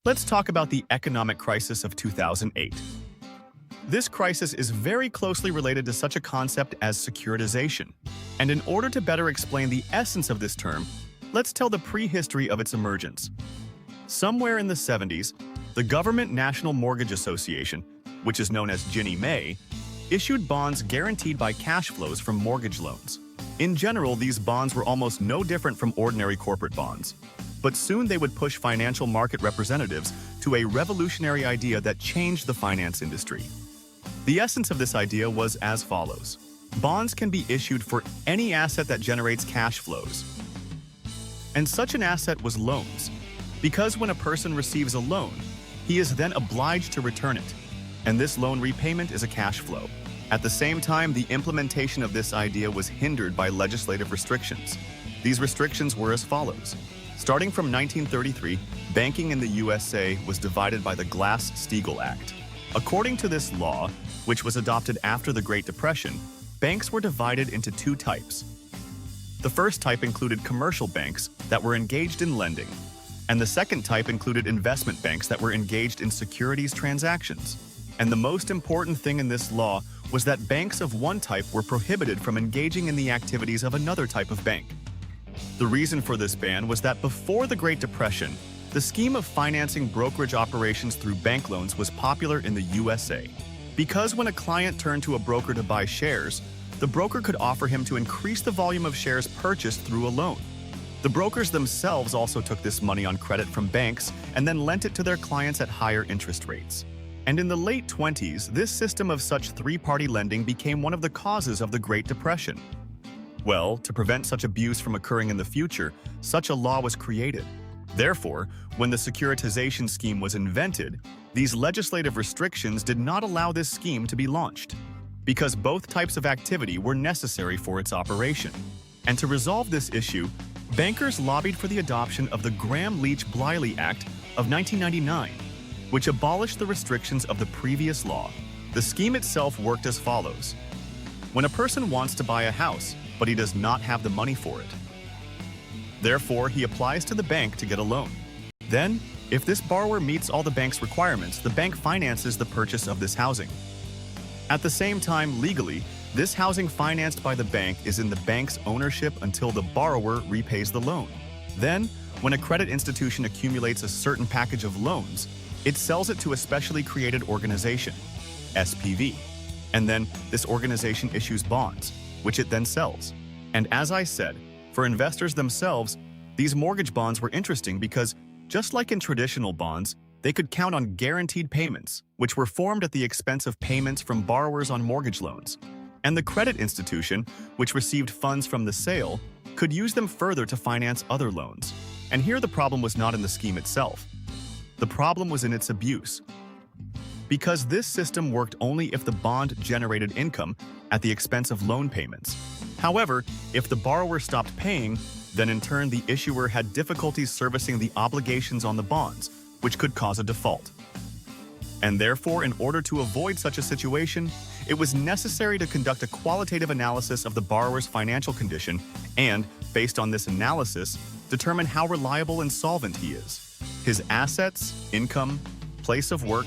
Let's talk about the economic crisis of 2008. This crisis is very closely related to such a concept as securitization. And in order to better explain the essence of this term, let's tell the prehistory of its emergence. Somewhere in the 70s, the Government National Mortgage Association, which is known as Ginnie Mae, issued bonds guaranteed by cash flows from mortgage loans. In general, these bonds were almost no different from ordinary corporate bonds. But soon they would push financial market representatives to a revolutionary idea that changed the finance industry. The essence of this idea was as follows. Bonds can be issued for any asset that generates cash flows. And such an asset was loans, because when a person receives a loan, he is then obliged to return it, and this loan repayment is a cash flow. At the same time, the implementation of this idea was hindered by legislative restrictions. These restrictions were as follows. Starting from 1933, banking in the USA was divided by the Glass-Steagall Act. According to this law, which was adopted after the Great Depression, banks were divided into two types. The first type included commercial banks that were engaged in lending, and the second type included investment banks that were engaged in securities transactions. And the most important thing in this law was that banks of one type were prohibited from engaging in the activities of another type of bank. The reason for this ban was that before the Great Depression, the scheme of financing brokerage operations through bank loans was popular in the USA. Because when a client turned to a broker to buy shares, the broker could offer him to increase the volume of shares purchased through a loan. The brokers themselves also took this money on credit from banks and then lent it to their clients at higher interest rates. And in the late 20s, this system of such three-party lending became one of the causes of the Great Depression. Well, to prevent such abuse from occurring in the future, such a law was created. Therefore, when the securitization scheme was invented, these legislative restrictions did not allow this scheme to be launched, because both types of activity were necessary for its operation. And to resolve this issue, bankers lobbied for the adoption of the Graham-Leach-Bliley Act of 1999, which abolished the restrictions of the previous law. The scheme itself worked as follows. When a person wants to buy a house, but he does not have the money for it, therefore, he applies to the bank to get a loan. Then, if this borrower meets all the bank's requirements, the bank finances the purchase of this housing. At the same time, legally, this housing financed by the bank is in the bank's ownership until the borrower repays the loan. Then, when a credit institution accumulates a certain package of loans, it sells it to a specially created organization, SPV. And then, this organization issues bonds, which it then sells. And as I said, for investors themselves, these mortgage bonds were interesting because, just like in traditional bonds, they could count on guaranteed payments, which were formed at the expense of payments from borrowers on mortgage loans. And the credit institution, which received funds from the sale, could use them further to finance other loans. And here the problem was not in the scheme itself. The problem was in its abuse. Because this system worked only if the bond generated income at the expense of loan payments. However, if the borrower stopped paying, then in turn the issuer had difficulties servicing the obligations on the bonds, which could cause a default. And therefore, in order to avoid such a situation, it was necessary to conduct a qualitative analysis of the borrower's financial condition and, based on this analysis, determine how reliable and solvent he is. His assets, income, place of work,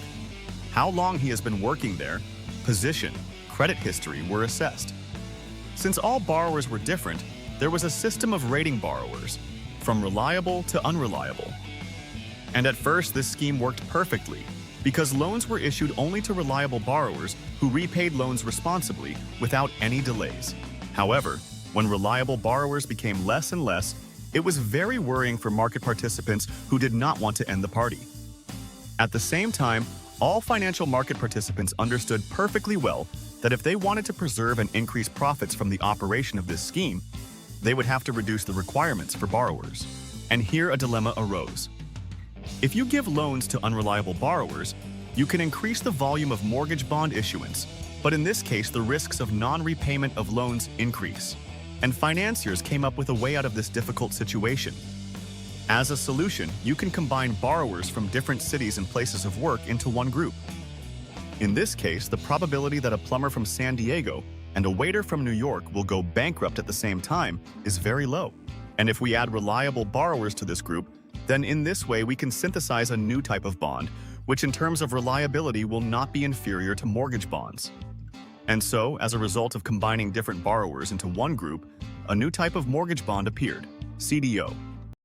how long he has been working there, position, credit history were assessed. Since all borrowers were different, there was a system of rating borrowers, from reliable to unreliable. And at first, this scheme worked perfectly, because loans were issued only to reliable borrowers who repaid loans responsibly without any delays. However, when reliable borrowers became less and less, it was very worrying for market participants who did not want to end the party. At the same time, all financial market participants understood perfectly well that if they wanted to preserve and increase profits from the operation of this scheme, they would have to reduce the requirements for borrowers. And here a dilemma arose. If you give loans to unreliable borrowers, you can increase the volume of mortgage bond issuance, but in this case, the risks of non-repayment of loans increase. And financiers came up with a way out of this difficult situation. As a solution, you can combine borrowers from different cities and places of work into one group. In this case, the probability that a plumber from San Diego and a waiter from New York will go bankrupt at the same time is very low. And if we add reliable borrowers to this group, Then in this way, we can synthesize a new type of bond, which in terms of reliability will not be inferior to mortgage bonds. And so, as a result of combining different borrowers into one group, a new type of mortgage bond appeared, CDO.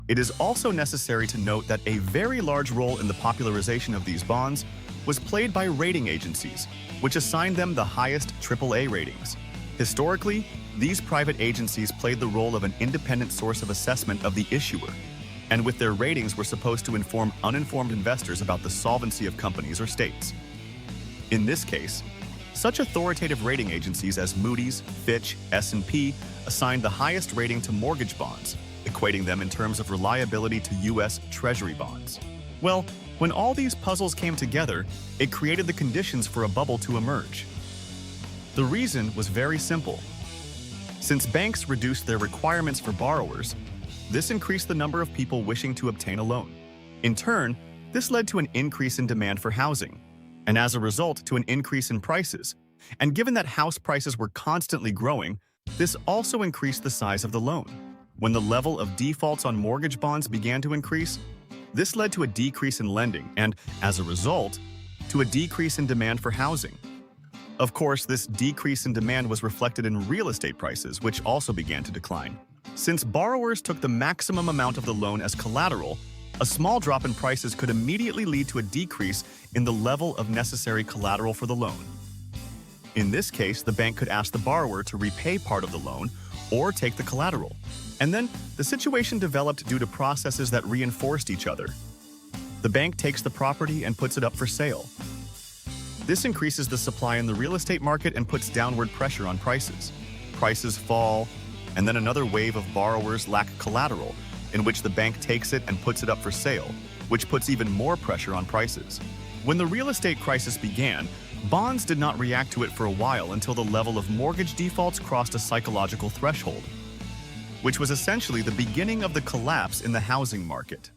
It is also necessary to note that a very large role in the popularization of these bonds was played by rating agencies, which assigned them the highest AAA ratings. Historically, these private agencies played the role of an independent source of assessment of the issuer, and with their ratings were supposed to inform uninformed investors about the solvency of companies or states. In this case, such authoritative rating agencies as Moody's, Fitch, S&P assigned the highest rating to mortgage bonds, equating them in terms of reliability to U.S. Treasury bonds. Well, when all these puzzles came together, it created the conditions for a bubble to emerge. The reason was very simple. Since banks reduced their requirements for borrowers, this increased the number of people wishing to obtain a loan. In turn, this led to an increase in demand for housing, and as a result to an increase in prices. And given that house prices were constantly growing, this also increased the size of the loan. When the level of defaults on mortgage bonds began to increase, this led to a decrease in lending and, as a result, to a decrease in demand for housing. Of course, this decrease in demand was reflected in real estate prices, which also began to decline. Since borrowers took the maximum amount of the loan as collateral, a small drop in prices could immediately lead to a decrease in the level of necessary collateral for the loan. In this case, the bank could ask the borrower to repay part of the loan or take the collateral. And then the situation developed due to processes that reinforced each other. The bank takes the property and puts it up for sale. This increases the supply in the real estate market and puts downward pressure on prices. Prices fall, and then another wave of borrowers lack collateral, in which the bank takes it and puts it up for sale, which puts even more pressure on prices. When the real estate crisis began, bonds did not react to it for a while until the level of mortgage defaults crossed a psychological threshold, which was essentially the beginning of the collapse in the housing market.